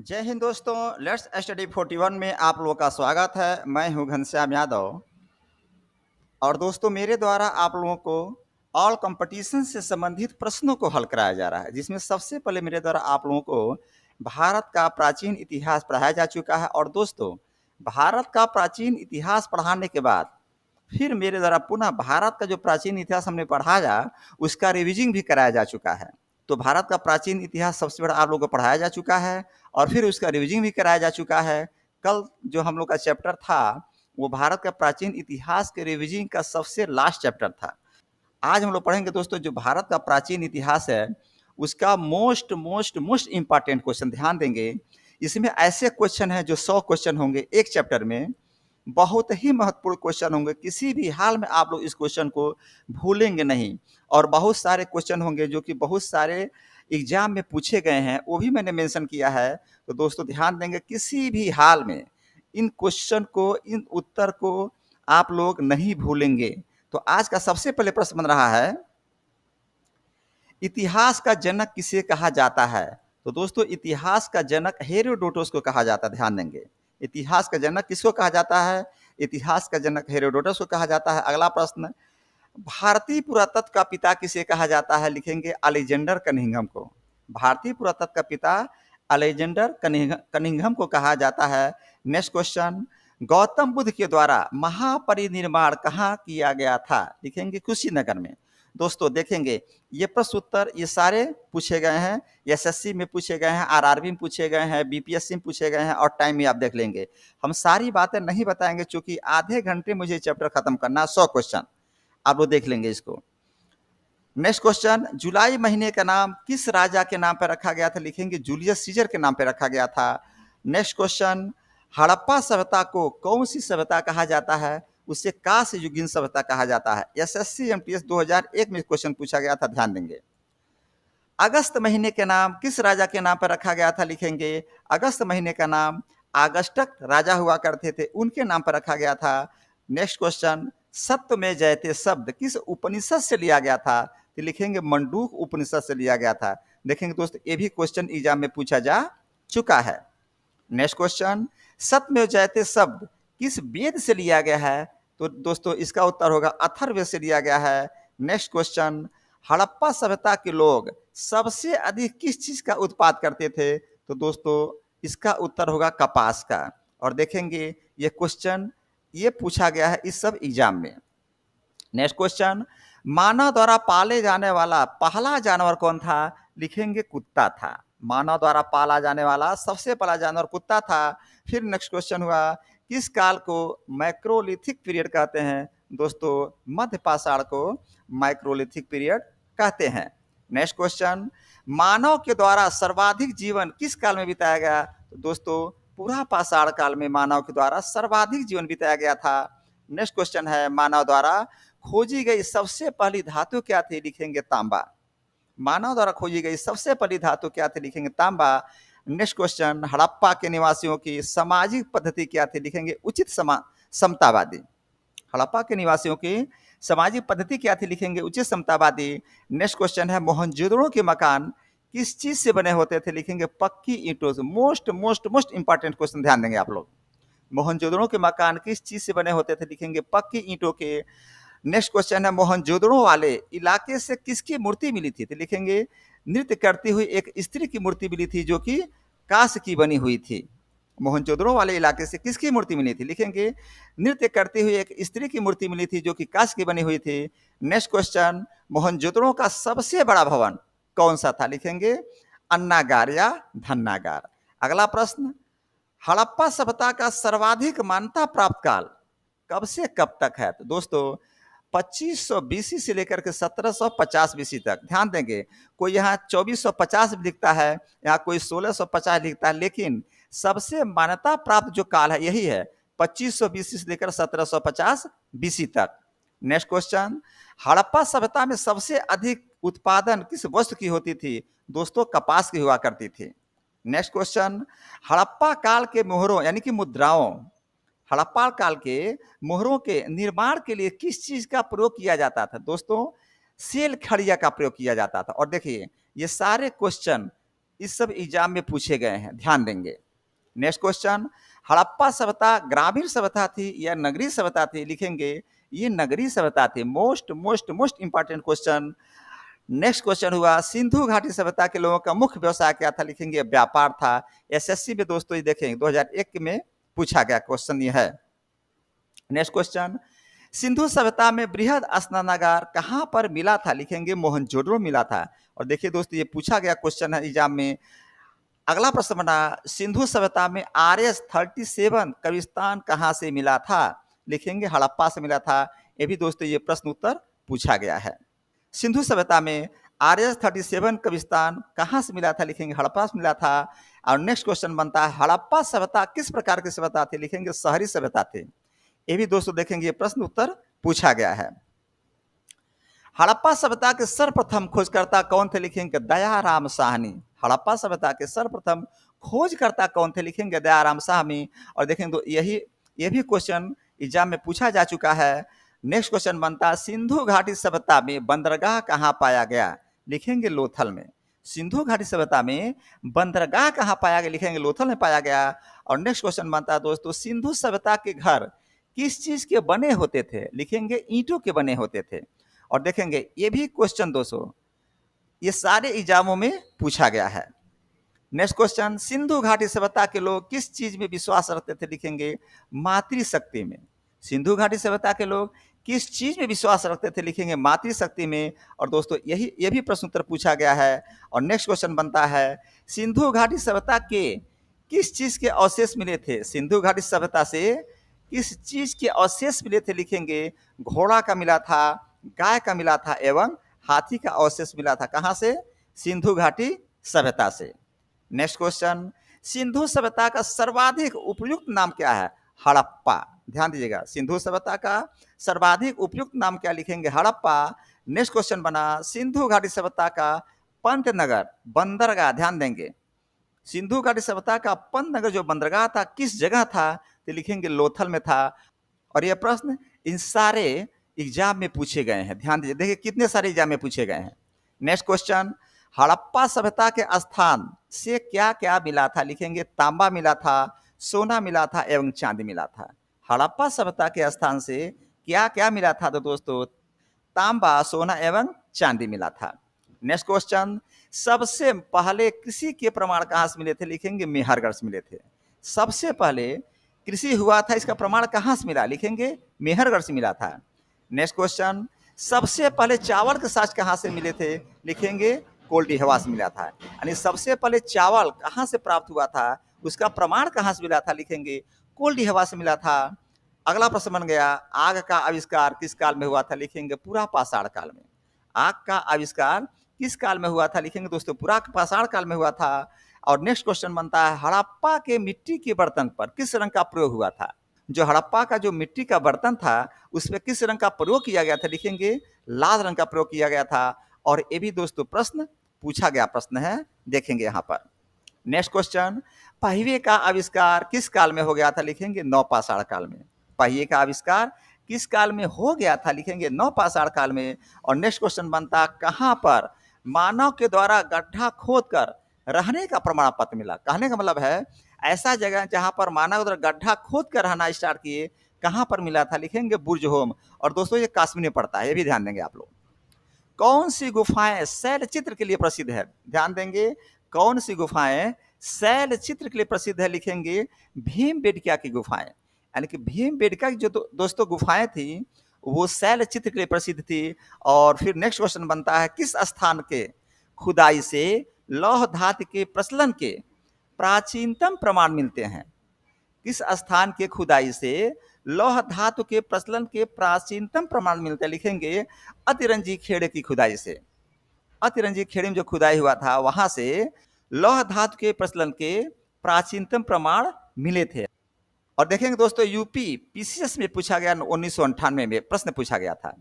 जय हिंद दोस्तों। Let's study 41 में आप लोगों का स्वागत है। मैं हूं घनश्याम यादव और दोस्तों मेरे द्वारा आप लोगों को ऑल कंपटीशन से संबंधित प्रश्नों को हल कराया जा रहा है, जिसमें सबसे पहले मेरे द्वारा आप लोगों को भारत का प्राचीन इतिहास पढ़ाया जा चुका है। और दोस्तों भारत का प्राचीन इतिहास पढ़ाने के बाद फिर मेरे द्वारा पुनः भारत का जो प्राचीन इतिहास हमने पढ़ाया उसका रिविजन भी कराया जा चुका है। तो भारत का प्राचीन इतिहास सबसे बड़ा आप लोगों को पढ़ाया जा चुका है और फिर उसका रिविजन भी कराया जा चुका है। कल जो हम लोग का चैप्टर था वो भारत का प्राचीन इतिहास के रिविजन का सबसे लास्ट चैप्टर था। आज हम लोग पढ़ेंगे दोस्तों जो भारत का प्राचीन इतिहास है उसका most most most important question. ध्यान देंगे, इसमें ऐसे क्वेश्चन हैं जो 100 क्वेश्चन होंगे एक चैप्टर में। बहुत ही महत्वपूर्ण क्वेश्चन होंगे, किसी भी हाल में आप लोग इस क्वेश्चन को भूलेंगे नहीं। और बहुत सारे क्वेश्चन होंगे जो कि बहुत सारे एग्जाम में पूछे गए हैं, वो भी मैंने मेंशन किया है। तो दोस्तों ध्यान देंगे, किसी भी हाल में इन क्वेश्चन को, इन उत्तर को आप लोग नहीं भूलेंगे। तो आज का सबसे पहले प्रश्न बन रहा है, इतिहास का जनक किसे कहा जाता है? तो दोस्तों इतिहास का जनक हेरोडोटस को कहा जाता है। ध्यान देंगे, इतिहास का जनक किसको कहा जाता है? इतिहास का जनक हेरोडोटस को कहा जाता है। अगला प्रश्न, भारतीय पुरातत्व का पिता किसे कहा जाता है? लिखेंगे अलेक्जेंडर कनिंघम को। भारतीय पुरातत्व का पिता अलेक्जेंडर कनिंघम को कहा जाता है। नेक्स्ट क्वेश्चन, गौतम बुद्ध के द्वारा महापरिनिर्वाण कहाँ किया गया था? लिखेंगे कुशीनगर में। दोस्तों देखेंगे, ये प्रश्न उत्तर ये सारे पूछे गए हैं, एसएससी में पूछे गए हैं, आरआरबी में पूछे गए हैं, बीपीएससी में पूछे गए हैं और टाइम में आप देख लेंगे। हम सारी बातें नहीं बताएंगे क्योंकि आधे घंटे मुझे चैप्टर खत्म करना। 100 क्वेश्चन आप लोग देख लेंगे इसको। नेक्स्ट क्वेश्चन, जुलाई महीने का नाम किस राजा के नाम पर रखा गया था? लिखेंगे जूलियस सीजर के नाम पर रखा गया था। नेक्स्ट क्वेश्चन, हड़प्पा सभ्यता को कौन सी सभ्यता कहा जाता है? उसे कांस्य युगीन सभ्यता कहा जाता है। एसएससी एमटीएस 2001 में क्वेश्चन पूछा गया था, ध्यान देंगे। अगस्त महीने के नाम किस राजा के नाम पर रखा गया था? लिखेंगे अगस्त महीने का नाम आगस्टक राजा हुआ करते थे, उनके नाम पर रखा गया था। नेक्स्ट क्वेश्चन, सत्य में जयते शब्द किस उपनिषद से लिया गया था? तो लिखेंगे मंडूक उपनिषद से लिया गया था। देखेंगे दोस्तों ये भी क्वेश्चन एग्जाम में पूछा जा चुका है। नेक्स्ट क्वेश्चन, सत्य में जयते शब्द किस वेद से लिया गया है? तो दोस्तों इसका उत्तर होगा अथर्ववेद से लिया गया है। नेक्स्ट क्वेश्चन, हड़प्पा सभ्यता के लोग सबसे अधिक किस चीज का उत्पाद करते थे? तो दोस्तों इसका उत्तर होगा कपास का। और देखेंगे ये क्वेश्चन ये पूछा गया है इस सब एग्जाम में। नेक्स्ट क्वेश्चन, मानव द्वारा पाले जाने वाला पहला जानवर कौन था? लिखेंगे कुत्ता था। मानव द्वारा पाला जाने वाला सबसे पहला जानवर कुत्ता था। फिर नेक्स्ट क्वेश्चन हुआ, किस काल को मैक्रोलिथिक पीरियड कहते हैं? दोस्तों मध्य पाषाण को माइक्रोलिथिक पीरियड कहते हैं। नेक्स्ट क्वेश्चन, मानव के द्वारा सर्वाधिक जीवन किस काल में बिताया गया? तो दोस्तों पुरा पाषाण काल में मानव के द्वारा सर्वाधिक जीवन बिताया गया था। नेक्स्ट क्वेश्चन है, मानव द्वारा खोजी गई सबसे पहली धातु क्या थी? लिखेंगे तांबा। मानव द्वारा खोजी गई सबसे पहली धातु क्या थी? लिखेंगे तांबा। नेक्स्ट क्वेश्चन, हड़प्पा के निवासियों की सामाजिक पद्धति क्या थी? लिखेंगे उचित समतावादी। हड़प्पा के निवासियों की सामाजिक पद्धति क्या थी? लिखेंगे उचित समतावादी। नेक्स्ट क्वेश्चन है, मोहनजोदड़ो के मकान किस चीज से बने होते थे? लिखेंगे पक्की ईंटों से। Most most most important question, ध्यान देंगे आप लोग। मोहनजोदड़ो के मकान किस चीज से बने होते थे? लिखेंगे पक्की ईंटों के। नेक्स्ट क्वेश्चन है, मोहनजोदड़ो वाले इलाके से किसकी मूर्ति मिली थी? तो लिखेंगे नृत्य करती हुई एक स्त्री की मूर्ति मिली थी जो कि कांस्य की बनी हुई थी। मोहनजोदड़ो वाले इलाके से किसकी मूर्ति मिली थी? लिखेंगे नृत्य करती हुई एक स्त्री की मूर्ति मिली थी जो कि कांस्य की बनी हुई थी। नेक्स्ट क्वेश्चन, मोहनजोदड़ो का सबसे बड़ा भवन कौन सा था? लिखेंगे अन्नागार या धन्नागार। अगला प्रश्न, हड़प्पा सभ्यता का सर्वाधिक मान्यता प्राप्त काल कब से कब तक है? तो दोस्तों 2500 बीसी से लेकर के 1750 बीसी तक। ध्यान देंगे, कोई यहाँ 2450 लिखता है, यहाँ कोई 1650 लिखता है, लेकिन सबसे मान्यता प्राप्त जो काल है यही है 2500 बीसी से लेकर 1750 बीसी तक। नेक्स्ट क्वेश्चन, हड़प्पा सभ्यता में सबसे अधिक उत्पादन किस वस्तु की होती थी? दोस्तों कपास की हुआ करती थी। नेक्स्ट क्वेश्चन, हड़प्पा काल के मोहरों यानी कि मुद्राओं, हड़प्पा काल के मोहरों के निर्माण के लिए किस चीज का प्रयोग किया जाता था? दोस्तों सेल खड़िया का प्रयोग किया जाता था। और देखिए ये सारे क्वेश्चन इस सब एग्जाम में पूछे गए हैं, ध्यान देंगे। नेक्स्ट क्वेश्चन, हड़प्पा सभ्यता ग्रामीण सभ्यता थी या नगरीय सभ्यता थी? लिखेंगे ये नगरीय सभ्यता थी। Most most most important question. Next question हुआ, सिंधु घाटी सभ्यता के लोगों का मुख्य व्यवसाय क्या था? लिखेंगे व्यापार था। एसएससी में दोस्तों ये देखेंगे 2001 में पूछा गया क्वेश्चन ये है। नेक्स्ट क्वेश्चन, सिंधु सभ्यता में बृहद स्नानागार कहां पर मिला था? लिखेंगे मोहनजोदड़ो मिला था। और देखिए दोस्तों ये पूछा गया क्वेश्चन है एग्जाम में। अगला प्रश्न बना, सिंधु सभ्यता में RS-37 कब्रिस्तान कहां से मिला था? लिखेंगे हड़प्पा से मिला था। ये भी दोस्तों ये प्रश्न उत्तर पूछा गया है। सिंधु सभ्यता में RS-37 कब्रिस्तान कहां से मिला था? लिखेंगे हड़प्पा से मिला था। और नेक्स्ट क्वेश्चन बनता है, हड़प्पा सभ्यता किस प्रकार की सभ्यता थी? लिखेंगे शहरी सभ्यता थे। ये भी दोस्तों देखेंगे ये प्रश्न उत्तर पूछा गया है। हड़प्पा सभ्यता के सर्वप्रथम खोजकर्ता कौन थे? लिखेंगे दयाराम साहनी। हड़प्पा सभ्यता के सर्वप्रथम खोजकर्ता कौन थे? लिखेंगे दयाराम साहनी। और देखेंगे तो ये भी क्वेश्चन एग्जाम में पूछा जा चुका है। नेक्स्ट क्वेश्चन बनता है, सिंधु घाटी सभ्यता में बंदरगाह कहाँ पाया गया? लिखेंगे लोथल में। सिंधु घाटी सभ्यता में बंदरगाह कहाँ पाया गया? लिखेंगे लोथल में पाया गया। और नेक्स्ट क्वेश्चन बनता है दोस्तों, सिंधु सभ्यता के घर किस चीज के बने होते थे? लिखेंगे ईंटों के बने होते थे। और देखेंगे ये भी क्वेश्चन दोस्तों ये सारे एग्जामों में पूछा गया है। नेक्स्ट क्वेश्चन, सिंधु घाटी सभ्यता के लोग किस चीज में विश्वास रखते थे? लिखेंगे मातृशक्ति में। सिंधु घाटी सभ्यता के लोग किस चीज में विश्वास रखते थे? लिखेंगे मातृशक्ति में। और दोस्तों ये भी प्रश्न उत्तर पूछा गया है। और नेक्स्ट क्वेश्चन बनता है, सिंधु घाटी सभ्यता के किस चीज के अवशेष मिले थे? सिंधु घाटी सभ्यता से किस चीज के अवशेष मिले थे? लिखेंगे घोड़ा का मिला था, गाय का मिला था एवं हाथी का अवशेष मिला था। कहां से? सिंधु घाटी सभ्यता से। नेक्स्ट क्वेश्चन, सिंधु सभ्यता का सर्वाधिक उपयुक्त नाम क्या है? हड़प्पा। ध्यान दीजिएगा, सिंधु सभ्यता का सर्वाधिक उपयुक्त नाम क्या? लिखेंगे हड़प्पा। नेक्स्ट क्वेश्चन बना, सिंधु घाटी सभ्यता का पंतनगर बंदरगाह, ध्यान देंगे, सिंधु घाटी सभ्यता का पंतनगर जो बंदरगाह था किस जगह था? तो लिखेंगे लोथल में था। और यह प्रश्न इन सारे एग्जाम में पूछे गए हैं। ध्यान दीजिए, देखिए कितने सारे एग्जाम में पूछे गए हैं। नेक्स्ट क्वेश्चन, हड़प्पा सभ्यता के स्थान से क्या क्या मिला था? लिखेंगे तांबा मिला था, सोना मिला था एवं चांदी मिला था। हड़प्पा सभ्यता के स्थान से क्या क्या मिला था? तो दोस्तों तांबा, सोना एवं चांदी मिला था। नेक्स्ट क्वेश्चन, सबसे पहले कृषि के प्रमाण कहां से मिले थे? लिखेंगे मेहरगढ़ से मिले थे। सबसे पहले कृषि हुआ था इसका प्रमाण कहां से मिला? लिखेंगे मेहरगढ़ से मिला था। नेक्स्ट क्वेश्चन, सबसे पहले चावल के साज कहां से मिले थे? लिखेंगे कोल्डिहवा से मिला था। यानी सबसे पहले चावल कहां से प्राप्त हुआ था, उसका प्रमाण कहां से मिला था? लिखेंगे कोल्डिहवा से मिला था। अगला प्रश्न बन गया, आग का आविष्कार किस काल में हुआ था? लिखेंगे पुरा पाषाण काल में। आग का आविष्कार किस काल में हुआ था? लिखेंगे दोस्तों पुरा पाषाण काल में हुआ था। और नेक्स्ट क्वेश्चन बनता है, हड़प्पा के मिट्टी के बर्तन पर किस रंग का प्रयोग हुआ था? जो हड़प्पा का जो मिट्टी का बर्तन था उसमें किस रंग का प्रयोग किया गया था? लिखेंगे लाल रंग का प्रयोग किया गया था। और ये भी दोस्तों प्रश्न पूछा गया प्रश्न है, देखेंगे यहाँ पर। नेक्स्ट क्वेश्चन, पहिए का आविष्कार किस काल में हो गया था? लिखेंगे नवपाषाण काल में। पहिए का आविष्कार किस काल में हो गया था? लिखेंगे नवपाषाण काल में। और नेक्स्ट क्वेश्चन बनता, कहां पर मानव के द्वारा गड्ढा खोदकर रहने का प्रमाण पत्र मिला? कहने का मतलब है ऐसा जगह जहां पर मानव द्वारा गड्ढा खोद कर रहना स्टार्ट किए, कहां पर मिला था? लिखेंगे बुर्ज होम। और दोस्तों ये कश्मीर में पड़ता है, ये भी ध्यान देंगे आप लोग। कौन सी गुफाएं शैल चित्र के लिए प्रसिद्ध है? ध्यान देंगे, कौन सी गुफाएं शैल चित्र के लिए प्रसिद्ध है? लिखेंगे भीमबेटका की गुफाएं। यानी कि भीमबेटका की जो दोस्तों गुफाएं थी वो शैल चित्र के लिए प्रसिद्ध थी। और फिर नेक्स्ट क्वेश्चन बनता है, किस स्थान के खुदाई से लौह धातु के प्रचलन के प्राचीनतम प्रमाण मिलते हैं? किस स्थान के खुदाई से लौह धातु के प्रचलन के प्राचीनतम प्रमाण मिलते हैं? लिखेंगे अतिरंजी खेड़े की खुदाई से। अतिरंजी खेड़े में जो खुदाई हुआ था वहां से लौह धातु के प्रचलन के प्राचीनतम प्रमाण मिले थे। और देखेंगे दोस्तों यूपी पीसीएस में पूछा गया 1998 में प्रश्न पूछा गया था।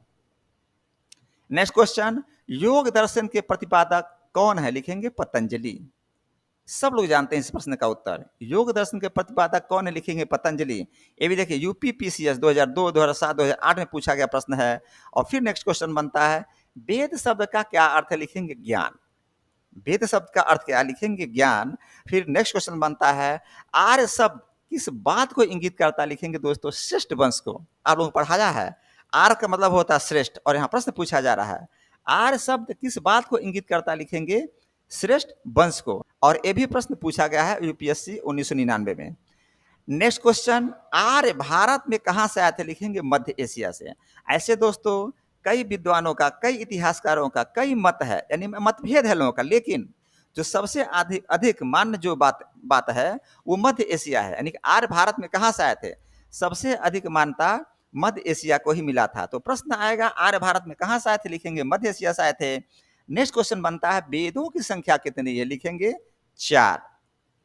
नेक्स्ट क्वेश्चन, योग दर्शन के प्रतिपादक कौन है? लिखेंगे पतंजलि। सब लोग जानते हैं इस प्रश्न का उत्तर। योग दर्शन के प्रतिपादक कौन है? लिखेंगे पतंजलि। ये भी देखिए यूपी पीसीएस 2002, 2007, 2008 में पूछा गया प्रश्न है। और फिर नेक्स्ट क्वेश्चन बनता है, वेद शब्द का क्या अर्थ है? लिखेंगे ज्ञान। वेद शब्द का अर्थ क्या है? लिखेंगे ज्ञान। फिर नेक्स्ट क्वेश्चन बनता है आर्य शब्द किस बात को इंगित करता है? लिखेंगे दोस्तों श्रेष्ठ वंश को। आप लोगों को पढ़ाया है आर्य का मतलब होता है श्रेष्ठ, और यहाँ प्रश्न पूछा जा रहा है आर्य शब्द किस बात को इंगित करता है? लिखेंगे श्रेष्ठ वंश को। और ये भी प्रश्न पूछा गया है यूपीएससी 1999 में। नेक्स्ट क्वेश्चन आर्य भारत में कहां से आए थे? लिखेंगे मध्य एशिया से। ऐसे दोस्तों कई विद्वानों का, कई इतिहासकारों का कई मत है, यानी मतभेद है लोगों का, लेकिन जो सबसे अधिक अधिक मान्य जो बात है वो मध्य एशिया है। यानी कि आर्य भारत में कहां से आए थे? सबसे अधिक मान्यता मध्य एशिया को ही मिला था। तो प्रश्न आएगा आर्य भारत में कहां से आए थे? लिखेंगे मध्य एशिया से आए थे। नेक्स्ट क्वेश्चन बनता है वेदों की संख्या कितनी है? लिखेंगे 4।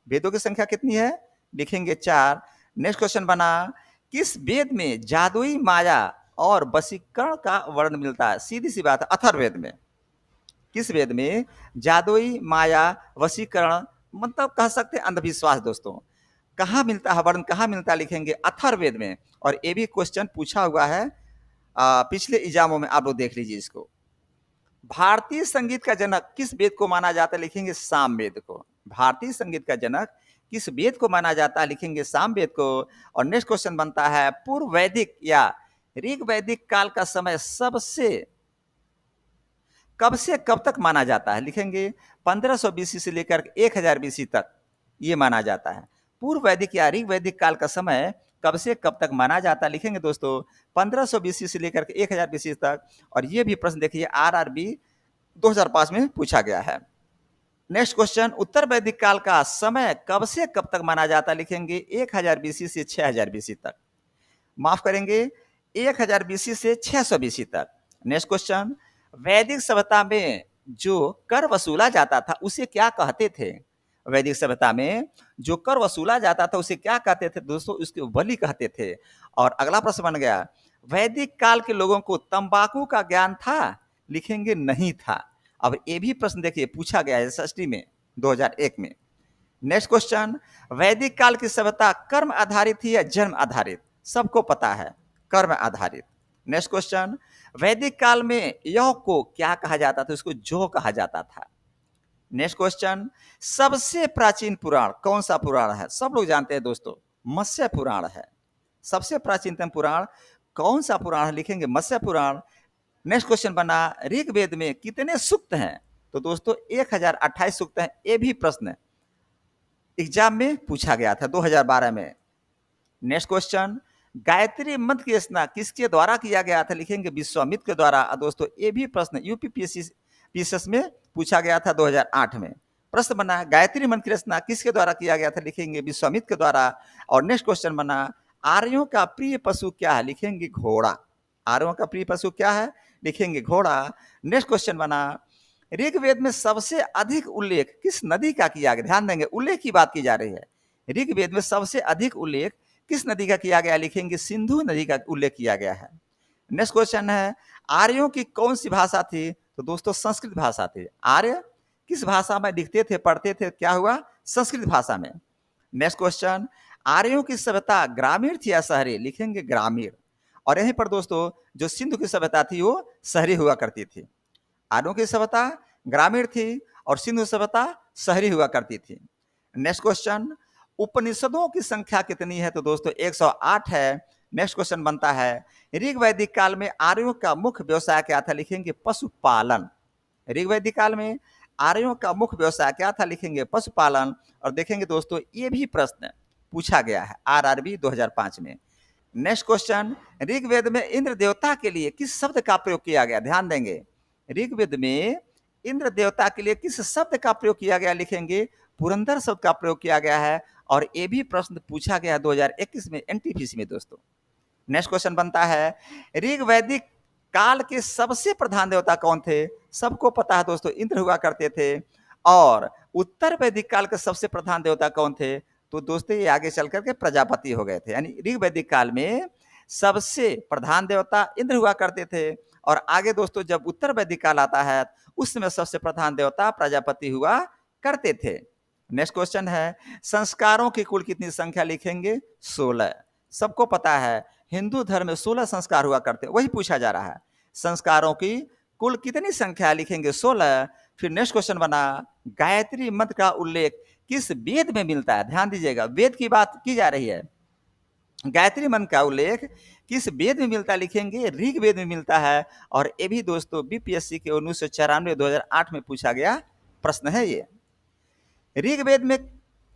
वेदों की संख्या कितनी है? लिखेंगे 4। नेक्स्ट क्वेश्चन बना किस वेद में जादुई माया और वशीकरण का वर्णन मिलता है? सीधी सी बात है अथर्ववेद में। किस वेद में जादुई माया वशीकरण मतलब कह सकते हैं अंधविश्वास दोस्तों, कहाँ मिलता है वर्णन, कहाँ मिलता है? लिखेंगे अथर्ववेद में। और ये भी क्वेश्चन पूछा हुआ है पिछले एग्जामों में, आप लोग देख लीजिए इसको। भारतीय संगीत का जनक किस वेद को माना जाता है? लिखेंगे सामवेद को। भारतीय संगीत का जनक किस वेद को माना जाता है? लिखेंगे सामवेद को। और नेक्स्ट क्वेश्चन बनता है पूर्व वैदिक या ऋग वैदिक काल का समय सबसे कब से कब तक माना जाता है? लिखेंगे 1500 बीसी से लेकर 1000 बीसी तक ये माना जाता है। पूर्व वैदिक या ऋग वैदिक काल का समय कब से कब तक माना जाता है? लिखेंगे दोस्तों 1500 बीसी से लेकर 1000 बीसी तक। और ये भी प्रश्न देखिए आरआरबी 2005 में पूछा गया है। नेक्स्ट क्वेश्चन उत्तर वैदिक काल का समय कब से कब तक माना जाता है? लिखेंगे 1000 बीसी से 6000 बीसी तक। माफ करेंगे 1000 बीसी से 600 बीसी तक। नेक्स्ट क्वेश्चन वैदिक सभ्यता में जो कर वसूला जाता था उसे क्या कहते थे? वैदिक सभ्यता में जो कर वसूला जाता था उसे क्या कहते थे दोस्तों? उसके बलि कहते थे। और अगला प्रश्न बन गया वैदिक काल के लोगों को तंबाकू का ज्ञान था? लिखेंगे नहीं था। अब ये भी प्रश्न देखिए पूछा गया है एसएसटी में 2001 में। नेक्स्ट क्वेश्चन वैदिक काल की सभ्यता कर्म आधारित थी या जन्म आधारित? सबको पता है कर्म आधारित। नेक्स्ट क्वेश्चन वैदिक काल में योग को क्या कहा जाता था? उसको जो कहा जाता था। नेक्स्ट क्वेश्चन सबसे प्राचीन पुराण कौन सा पुराण है? सब लोग जानते हैं दोस्तों मत्स्य पुराण है। सबसे प्राचीनतम पुराण कौन सा पुराण है? लिखेंगे मत्स्य पुराण। नेक्स्ट क्वेश्चन बना ऋग्वेद में कितने सूक्त हैं? तो दोस्तों 1028 सूक्त हैं। ये भी प्रश्न एग्जाम में पूछा गया था 2012 में। नेक्स्ट क्वेश्चन गायत्री मंत्र की रचना किसके द्वारा किया गया था? लिखेंगे विश्वामित्र के द्वारा। दोस्तों ये भी प्रश्न यूपीपीएससी में पूछा गया था 2008 में। प्रश्न बना गायत्री मंत्र की रचना किसके द्वारा किया गया था? लिखेंगे विश्वामित्र के द्वारा। और नेक्स्ट क्वेश्चन बना आर्यों का प्रिय पशु क्या है? लिखेंगे घोड़ा। आर्यों का प्रिय पशु क्या है? लिखेंगे घोड़ा। नेक्स्ट क्वेश्चन बना ऋग्वेद में सबसे अधिक उल्लेख किस नदी का किया गया? ध्यान देंगे उल्लेख की बात की जा रही है। ऋग्वेद में सबसे अधिक उल्लेख किस नदी का किया गया? लिखेंगे सिंधु नदी का उल्लेख किया गया है। नेक्स्ट क्वेश्चन है आर्यों की कौन सी भाषा थी? तो दोस्तों संस्कृत भाषा थी। आर्य किस भाषा में लिखते थे पढ़ते थे? क्या हुआ? संस्कृत भाषा में। नेक्स्ट क्वेश्चन आर्यों की सभ्यता ग्रामीण थी या शहरी? लिखेंगे ग्रामीण। और यहीं पर दोस्तों जो सिंधु की सभ्यता थी वो शहरी हुआ करती थी। आर्यों की सभ्यता ग्रामीण थी और सिंधु सभ्यता शहरी हुआ करती थी। नेक्स्ट क्वेश्चन उपनिषदों की संख्या कितनी है? तो दोस्तों 108 है। नेक्स्ट क्वेश्चन बनता है ऋग वैदिक काल में आर्यों का मुख्य व्यवसाय क्या था? लिखेंगे पशुपालन। ऋग वैदिक काल में आर्यों का मुख्य व्यवसाय क्या था? लिखेंगे पशुपालन। और देखेंगे दोस्तों ये भी प्रश्न पूछा गया है आरआरबी 2005 में। नेक्स्ट क्वेश्चन ऋग्वेद में इंद्र देवता के लिए किस शब्द का प्रयोग किया गया? ध्यान देंगे ऋग्वेद में इंद्र देवता के लिए किस शब्द का प्रयोग किया गया? लिखेंगे पुरंदर शब्द का प्रयोग किया गया है। और ये भी प्रश्न पूछा गया 2021 में एनटीपीसी में दोस्तों। नेक्स्ट क्वेश्चन बनता है ऋग वैदिक काल के सबसे प्रधान देवता कौन थे? सबको पता है दोस्तों इंद्र हुआ करते थे। और उत्तर वैदिक काल के सबसे प्रधान देवता कौन थे? तो दोस्तों ये आगे चल करके प्रजापति हो गए थे। यानी ऋग वैदिक काल में सबसे प्रधान देवता इंद्र हुआ करते थे। और आगे दोस्तों जब उत्तर वैदिक काल आता है उस समय सबसे प्रधान देवता प्रजापति हुआ करते थे। नेक्स्ट क्वेश्चन है संस्कारों की कुल कितनी संख्या? लिखेंगे 16। सबको पता है हिंदू धर्म में 16 संस्कार हुआ करते, वही पूछा जा रहा है। संस्कारों की कुल कितनी संख्या? लिखेंगे 16। फिर नेक्स्ट क्वेश्चन बना, गायत्री मंत्र का उल्लेख किस वेद में मिलता है? ध्यान दीजिएगा, वेद की बात की जा रही है। गायत्री मंत्र का उल्लेख किस वेद में मिलता है? लिखेंगे ऋग्वेद में मिलता है। और ये भी दोस्तों बीपीएससी के 1994 2008 में पूछा गया प्रश्न है ये। ऋग्वेद में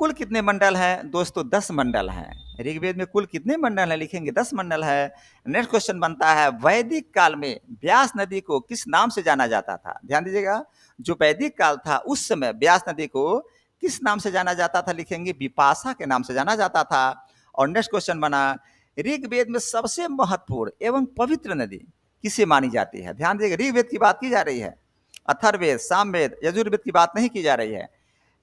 कुल कितने मंडल हैं? दोस्तों 10 मंडल हैं। ऋग्वेद में कुल कितने मंडल हैं? लिखेंगे 10 मंडल है। नेक्स्ट क्वेश्चन बनता है, वैदिक काल में व्यास नदी को किस नाम से जाना जाता था? ध्यान दीजिएगा, जो वैदिक काल था उस समय व्यास नदी को किस नाम से जाना जाता था? लिखेंगे विपाशा के नाम से जाना जाता था। और नेक्स्ट क्वेश्चन बना, ऋग्वेद में सबसे महत्वपूर्ण एवं पवित्र नदी किसे मानी जाती है? ध्यान दीजिएगा, ऋग्वेद की बात की जा रही है, अथर्ववेद, सामवेद, यजुर्वेद की बात नहीं की जा रही है।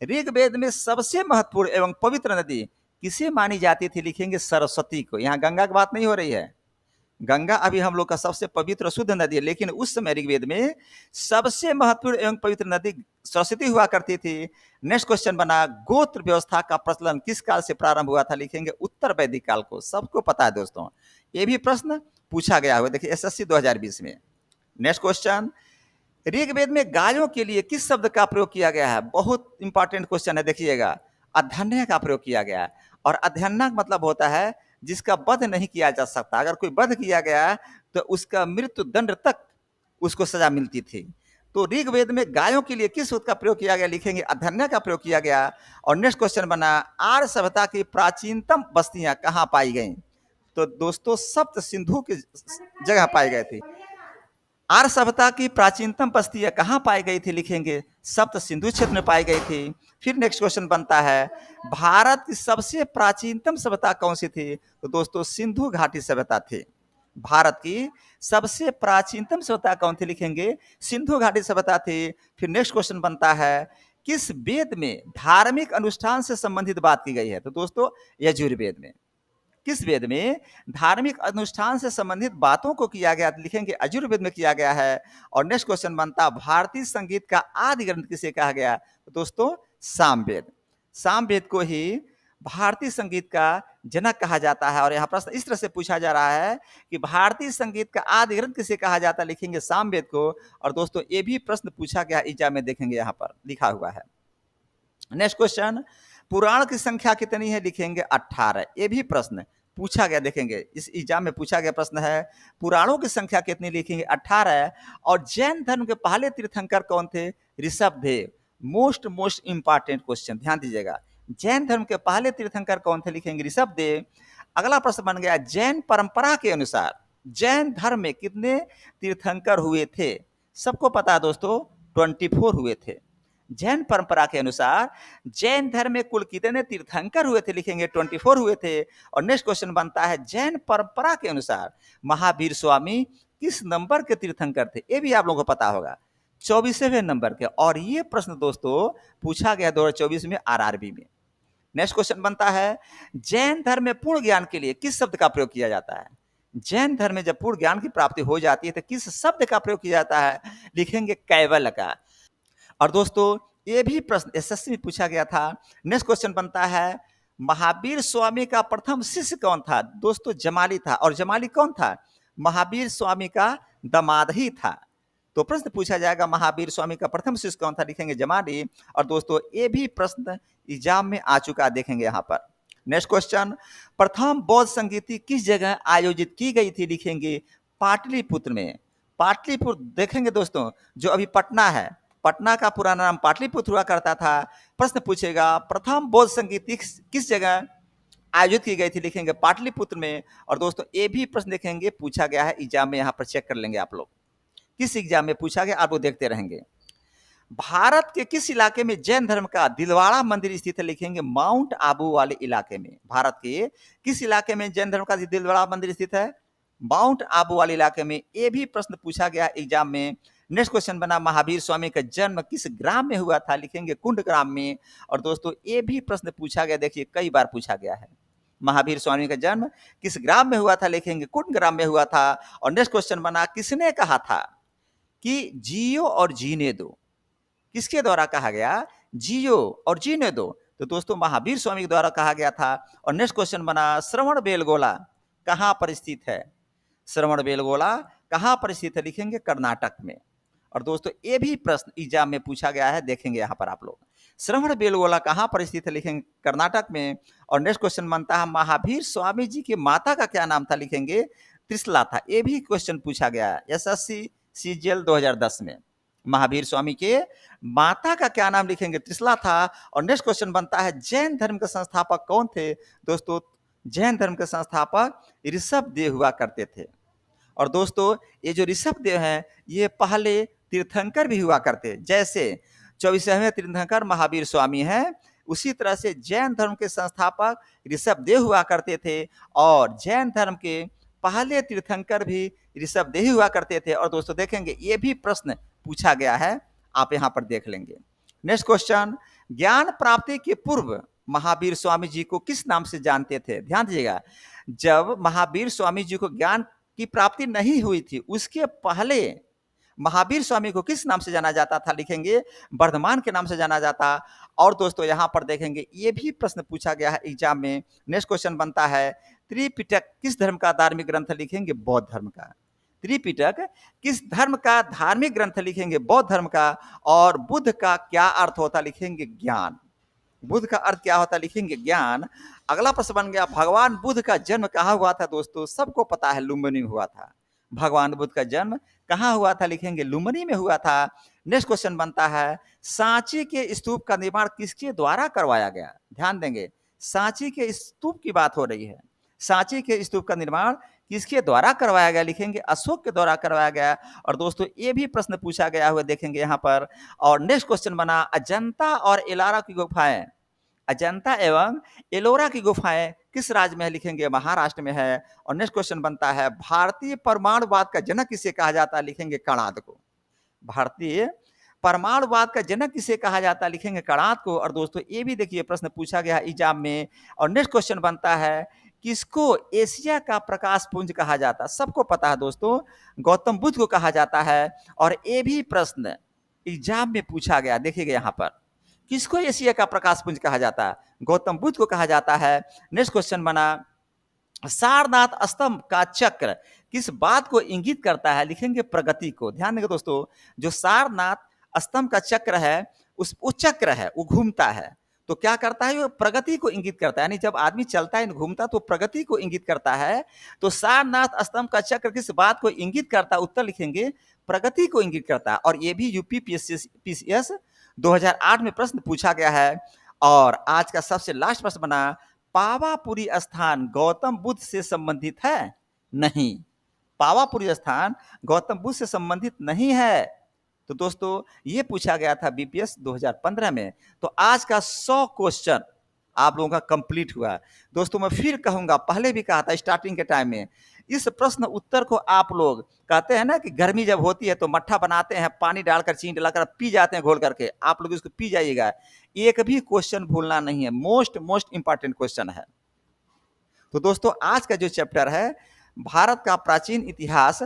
ऋग्वेद में सबसे महत्वपूर्ण एवं पवित्र नदी किसे मानी जाती थी? लिखेंगे सरस्वती को। यहाँ गंगा की बात नहीं हो रही है, गंगा अभी हम लोग का सबसे पवित्र शुद्ध नदी है, लेकिन उस समय ऋग्वेद में सबसे महत्वपूर्ण एवं पवित्र नदी सरस्वती हुआ करती थी। नेक्स्ट क्वेश्चन बना, गोत्र व्यवस्था का प्रचलन किस काल से प्रारंभ हुआ था? लिखेंगे उत्तर वैदिक काल को। सबको पता है दोस्तों, ये भी प्रश्न पूछा गया हुआ, देखिए एसएससी 2020 में। नेक्स्ट क्वेश्चन, ऋग्वेद में गायों के लिए किस शब्द का प्रयोग किया गया है? बहुत इंपॉर्टेंट क्वेश्चन है, देखिएगा, अध्यन्य का प्रयोग किया गया है। और अध्यन्य मतलब होता है जिसका वध नहीं किया जा सकता। अगर कोई वध किया गया तो उसका मृत्यु दंड तक उसको सजा मिलती थी। तो ऋग्वेद में गायों के लिए किस शब्द का प्रयोग किया गया? लिखेंगे अध्यन्य का प्रयोग किया गया। और नेक्स्ट क्वेश्चन बना, आर्य सभ्यता की प्राचीनतम बस्तियां कहाँ पाई गई? तो दोस्तों सप्त सिंधु की जगह पाई गई थी। आर्य सभ्यता की प्राचीनतम बस्तियां कहाँ पाई गई थी? लिखेंगे सप्त सिंधु क्षेत्र में पाई गई थी। फिर नेक्स्ट क्वेश्चन बनता है, भारत की सबसे प्राचीनतम सभ्यता कौन सी थी? तो दोस्तों सिंधु घाटी सभ्यता थी। भारत की सबसे प्राचीनतम सभ्यता कौन थी? लिखेंगे सिंधु घाटी सभ्यता थी। फिर नेक्स्ट क्वेश्चन बनता है, किस वेद में धार्मिक अनुष्ठान से संबंधित बात की गई है? तो दोस्तों यजुर्वेद में। किस वेद में धार्मिक अनुष्ठान से संबंधित बातों को किया गया? लिखेंगे यजुर्वेद में किया गया है। और नेक्स्ट क्वेश्चन बनता, भारतीय संगीत का आदि ग्रंथ किसे कहा गया? तो दोस्तों सामवेद। सामवेद को ही भारतीय संगीत का जनक कहा जाता है। और यहाँ प्रश्न इस तरह से पूछा जा रहा है कि भारतीय संगीत का आदि ग्रंथ किसे कहा जाता है? लिखेंगे सामवेद को। और दोस्तों ये भी प्रश्न पूछा गया एग्जाम में, देखेंगे यहाँ पर लिखा हुआ है। नेक्स्ट क्वेश्चन, पुराण की संख्या कितनी है? लिखेंगे 18। ये भी प्रश्न पूछा गया, देखेंगे इस एग्जाम में पूछा गया प्रश्न है, पुराणों की संख्या कितनी? लिखेंगे 18। और जैन धर्म के पहले तीर्थंकर कौन थे? ऋषभदेव। मोस्ट इंपॉर्टेंट क्वेश्चन, ध्यान दीजिएगा, जैन धर्म के पहले तीर्थंकर कौन थे? लिखेंगे ऋषभदेव। अगला प्रश्न बन गया, जैन परंपरा के अनुसार जैन धर्म में कितने तीर्थंकर हुए थे? सबको पता है दोस्तों 24 हुए थे। जैन परंपरा के अनुसार जैन धर्म में कुल कितने तीर्थंकर हुए थे? लिखेंगे 24 हुए थे। और नेक्स्ट क्वेश्चन बनता है, जैन परंपरा के अनुसार महावीर स्वामी किस नंबर के तीर्थंकर थे? ये भी आप लोगों को पता होगा, 24वें नंबर के। और ये प्रश्न दोस्तों पूछा गया 2024 में आरआरबी में। नेक्स्ट क्वेश्चन बनता है, जैन धर्म में पूर्ण ज्ञान के लिए किस शब्द का प्रयोग किया जाता है? जैन धर्म में जब पूर्ण ज्ञान की प्राप्ति हो जाती है तो किस शब्द का प्रयोग किया जाता है? लिखेंगे कैवल्य का। और दोस्तों ये भी प्रश्न एसएससी में पूछा गया था। नेक्स्ट क्वेश्चन बनता है, महावीर स्वामी का प्रथम शिष्य कौन था? दोस्तों जमाली था। और जमाली कौन था? महावीर स्वामी का दामाद ही था। तो प्रश्न पूछा जाएगा, महावीर स्वामी का प्रथम शिष्य कौन था? लिखेंगे जमाली। और दोस्तों ये भी प्रश्न एग्जाम में आ चुका है, देखेंगे यहाँ पर। नेक्स्ट क्वेश्चन, प्रथम बौद्ध संगीति किस जगह आयोजित की गई थी? लिखेंगे पाटलिपुत्र में। पाटलिपुत्र देखेंगे दोस्तों, जो अभी पटना है, पटना का पुराना नाम पाटलिपुत्र हुआ करता था। प्रश्न पूछेगा, प्रथम बौद्ध संगीति किस जगह आयोजित की गई थी? लिखेंगे पाटलिपुत्र में। और दोस्तों ये भी प्रश्न देखेंगे पूछा गया है एग्जाम में, यहाँ पर चेक कर लेंगे आप लोग किस एग्जाम में पूछा गया, आप लोग देखते रहेंगे। भारत के किस इलाके में जैन धर्म का दिलवाड़ा मंदिर स्थित है? लिखेंगे माउंट आबू वाले इलाके में। भारत के किस इलाके में जैन धर्म का दिलवाड़ा मंदिर स्थित है? माउंट आबू वाले इलाके में। ये भी प्रश्न पूछा गया एग्जाम में। नेक्स्ट क्वेश्चन बना, महावीर स्वामी का जन्म किस ग्राम में हुआ था? लिखेंगे कुंड ग्राम में। और दोस्तों ये भी प्रश्न पूछा गया, देखिए कई बार पूछा गया है, महावीर स्वामी का जन्म किस ग्राम में हुआ था? लिखेंगे कुंड ग्राम में हुआ था। और नेक्स्ट क्वेश्चन बना, किसने कहा था कि जियो और जीने दो? किसके द्वारा कहा गया? जियो और जीने दो। तो दोस्तों महावीर स्वामी के द्वारा कहा गया था। और नेक्स्ट क्वेश्चन बना, श्रवण बेलगोला कहाँ पर स्थित है? श्रवण बेलगोला कहाँ पर स्थित है? लिखेंगे कर्नाटक में। और दोस्तों ये भी प्रश्न एग्जाम में पूछा गया है, देखेंगे यहाँ पर आप लोग। श्रवण बेलगोला कहाँ पर स्थित है, लिखेंगे कर्नाटक में। और नेक्स्ट क्वेश्चन बनता है महावीर स्वामी जी की माता का क्या नाम था, लिखेंगे त्रिशला था। ये भी क्वेश्चन पूछा गया है एसएससी सीजीएल 2010 में। महावीर स्वामी के माता का क्या नाम, लिखेंगे त्रिशला था। और नेक्स्ट क्वेश्चन बनता है जैन धर्म के संस्थापक कौन थे, दोस्तों जैन धर्म के संस्थापक ऋषभ देव हुआ करते थे। और दोस्तों ये जो ऋषभ देव हैं ये पहले तीर्थंकर भी हुआ करते, जैसे 24वें तीर्थंकर महावीर स्वामी हैं, उसी तरह से जैन धर्म के संस्थापक ऋषभ देव हुआ करते थे। और जैन धर्म के पहले तीर्थंकर भी ऋषभ देव हुआ करते थे। और दोस्तों देखेंगे ये भी प्रश्न पूछा गया है, आप यहाँ पर देख लेंगे। नेक्स्ट क्वेश्चन, ज्ञान प्राप्ति के पूर्व महावीर स्वामी जी को किस नाम से जानते थे, ध्यान दीजिएगा। जब महावीर स्वामी जी को ज्ञान की प्राप्ति नहीं हुई थी, उसके पहले महावीर स्वामी को किस नाम से जाना जाता था, लिखेंगे वर्धमान के नाम से जाना जाता। और दोस्तों यहाँ पर देखेंगे ये भी प्रश्न पूछा गया है एग्जाम में। नेक्स्ट क्वेश्चन बनता है त्रिपिटक किस धर्म का धार्मिक ग्रंथ, लिखेंगे बौद्ध धर्म का। त्रिपिटक किस धर्म का धार्मिक ग्रंथ, लिखेंगे बौद्ध धर्म का। और बुद्ध का क्या अर्थ होता, लिखेंगे ज्ञान। बुद्ध का अर्थ क्या होता है, लिखेंगे ज्ञान। अगला प्रश्न बन गया भगवान बुद्ध का जन्म कहाँ हुआ था, दोस्तों सबको पता है लुम्बिनी में हुआ था। भगवान बुद्ध का जन्म कहाँ हुआ था, लिखेंगे लुम्बिनी में हुआ था। नेक्स्ट क्वेश्चन बनता है सांची के स्तूप का निर्माण किसके द्वारा करवाया गया, ध्यान देंगे सांची के स्तूप की बात हो रही है। सांची के स्तूप का निर्माण किसके द्वारा करवाया गया, लिखेंगे अशोक के द्वारा करवाया गया। और दोस्तों ये भी प्रश्न पूछा गया हुआ देखेंगे यहाँ पर। और नेक्स्ट क्वेश्चन बना अजंता और एलोरा की गुफाएं, अजंता एवं एलोरा की गुफाएं किस राज्य में है, लिखेंगे महाराष्ट्र में है। और नेक्स्ट क्वेश्चन बनता है भारतीय परमाणुवाद का जनक किसे कहा जाता है, लिखेंगे कणाद को। भारतीय परमाणुवाद का जनक किसे कहा जाता है, लिखेंगे कणाद को। और दोस्तों ये भी देखिए प्रश्न पूछा गया एग्जाम में। और नेक्स्ट क्वेश्चन बनता है किसको एशिया का प्रकाश पुंज कहा जाता है, सबको पता है दोस्तों गौतम बुद्ध को कहा जाता है। और ये भी प्रश्न एग्जाम में पूछा गया, देखिएगा यहाँ पर किसको एशिया का प्रकाश पुंज कहा जाता है, गौतम बुद्ध को कहा जाता है। नेक्स्ट क्वेश्चन बना सारनाथ स्तंभ का चक्र किस बात को इंगित करता है, लिखेंगे प्रगति को। ध्यान देंगे दोस्तों जो सारनाथ स्तंभ का चक्र है वो चक्र है, वो घूमता है तो क्या करता है, वो प्रगति को इंगित करता है। यानी जब आदमी चलता है घूमता तो प्रगति को इंगित करता है। तो सारनाथ स्तंभ का चक्र किस बात को इंगित करता है, उत्तर लिखेंगे प्रगति को इंगित करता है। और ये भी यूपी पीसीएस 2008 में प्रश्न पूछा गया है। और आज का सबसे लास्ट प्रश्न बना पावापुरी स्थान गौतम बुद्ध से संबंधित है, नहीं, पावापुरी स्थान गौतम बुद्ध से संबंधित नहीं है। तो दोस्तों ये पूछा गया था बीपीएस 2015 में। तो आज का 100 क्वेश्चन आप लोगों का कंप्लीट हुआ। दोस्तों मैं फिर कहूंगा, पहले भी कहा था स्टार्टिंग के टाइम में, इस प्रश्न उत्तर को आप लोग कहते हैं ना कि गर्मी जब होती है तो मट्ठा बनाते हैं, पानी डालकर चीनी डालकर पी जाते हैं घोल करके, आप लोग इसको पी जाइएगा। एक भी क्वेश्चन भूलना नहीं है, मोस्ट इंपॉर्टेंट क्वेश्चन है। तो दोस्तों आज का जो चैप्टर है भारत का प्राचीन इतिहास,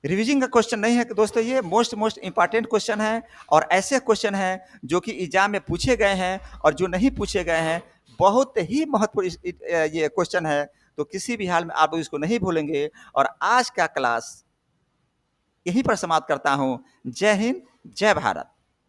रिवीजिंग का क्वेश्चन नहीं है दोस्तों, ये मोस्ट इंपॉर्टेंट क्वेश्चन है। और ऐसे क्वेश्चन हैं जो कि एग्जाम में पूछे गए हैं और जो नहीं पूछे गए हैं, बहुत ही महत्वपूर्ण ये क्वेश्चन है। तो किसी भी हाल में आप लोग इसको नहीं भूलेंगे। और आज का क्लास यहीं पर समाप्त करता हूं। जय हिंद, जय भारत।